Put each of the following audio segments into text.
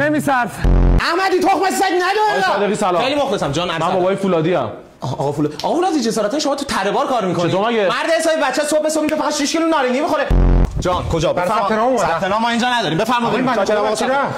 نمیصرف. احمدی تخم سگ نداره. صادقی سلام. خیلی مخلصم جان. من بابای فولادی ام. آقا فولادی جسارتا شما تو تره بار کار میکنی؟ چطور مگه؟ مرد حسابی بچه صبح که فقط 6 کیلو نارنگی میخوره. جان کجا؟ ثبت نام ما اینجا نداریم. بفرمایید.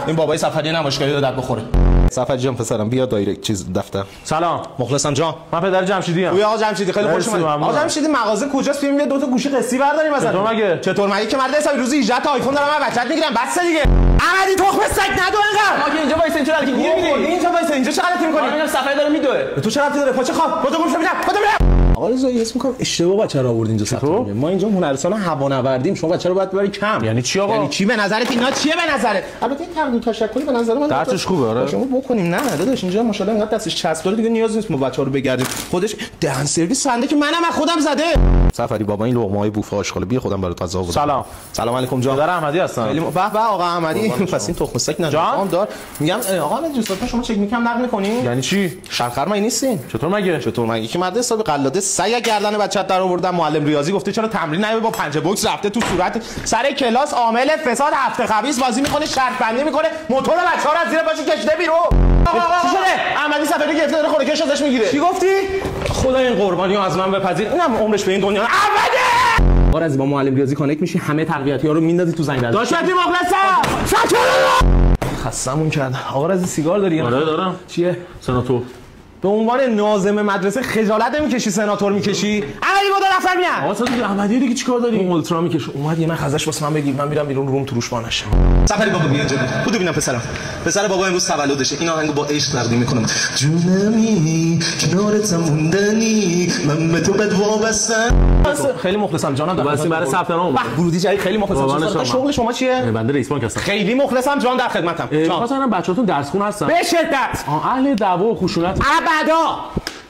این بابای سفری نمایشگاهی داد بخوره. سفری جان پسرم بیا دایرکت چیز دفتر. سلام. مخلصم جان. من پدر جمشیدی ام. آقا جمشیدی خیلی خوش اومدید. آقا جمشیدی مغازه کجاست؟ بریم یه دو تا گوشی قصی برداریم مثلا. چطور مگه که مرد حسابی روزی 18 تا آیفون دارم من بچت میگیرم بس دیگه. احمدی تخم سگ ندو انقدر. ما که اینجا وایس اینجا الکی گیر میدی. اینجا وایس اینجا چه غلطی می‌کنی؟ من سفری داره میدوه. تو چه ربطی داره؟ پاچه خواب. کجا گوش میدم؟ کجا میرم؟ آقا رضا حس می‌کنم اشتباه بچه‌ها آورد اینجا سفر. ما اینجا هنرستان هوانوردیم. شما بچه‌ها رو باید ببری کم. یعنی چی آقا؟ یعنی چی به نظرت اینا چیه به نظرت؟ البته تقدیم تشکری به نظر من درسش خوبه آره. شما بکنیم نه داداش اینجا ماشاءالله اینقدر دستش چسب داره دیگه نیاز نیست ما بچه‌ها رو بگردیم. خودش دهن سرویس سنده که منم از خودم زده. سفری بابا این لقمه‌های بوفه آشغال بیا خودم برات غذا آوردم. سلام علیکم جان. پدر احمدی هستم. به به آقا احمدی پس این تخم سگ ندارم دار. میگم آقا احمدی دوستان شما چک میکم نقل می‌کنی؟ یعنی چی؟ شرخر ما نیستین. چطور مگه که مرد حساب قلاده سگ گردن بچه‌ت در آوردن معلم ریاضی گفته چرا تمرین نمی‌کنی با پنجه بوکس رفته تو صورت سر کلاس عامل فساد هفته خبیث بازی می‌کنه شرط بندی می‌کنه موتور بچه‌ها رو از زیر پاشو کشیده بیرون. چی شده؟ احمدی سفری گرفته داره خورکش ازش میگیره. چی گفتی؟ خدا این قربانیو از من بپذیر. اینم عمرش به این دنیا. احمدی! آقا از با معلم ریاضی کانکت میشی همه تقویتی‌ها رو میندازی تو زنگ درد. داشتی مخلصم. خستمون کرد. آقا از سیگار داری؟ آره دارم. چیه؟ سناتور. به عنوان ناظم مدرسه خجالت نمیکشی سناتور میکشی؟ احمدی بود دفتر میاد. آقا صادقی احمدی دیگه چیکار داری؟ اون اولترا میکشه. اومد یه نخ ازش واسه من بگیر من میرم بیرون روم تروش بانش. سفری بابا بیا اینجا. بودو ببینم پسرم. پسر بابا امروز تولدشه. این آهنگو با عشق تقدیم میکنم. جونمی کنارت موندنی من به تو بد وابستم. خیلی مخلصم جانم. واسه برای ثبت نام. ورودی جای خیلی مخلصم. شغل شما چیه؟ بنده رئیس بانک هستم. خیلی مخلصم جان در خدمتم. مثلا بچه‌تون درس خون هستن؟ به شدت. اهل دعوا و خشونت. ابدا.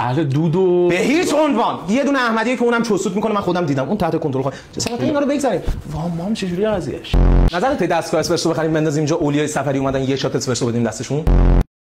اهل دود و به هیچ عنوان. یه دونه احمدیه که اونم چوسوت میکنه من خودم دیدم اون تحت کنترل خود. چرا اینا رو بگذاریم؟ وام چجوری قضیهش؟ نظرت دستگاه اسپرسو بخریم بندازیم اینجا اولیای سفری اومدن یه شات اسپرسو بدیم دستشون؟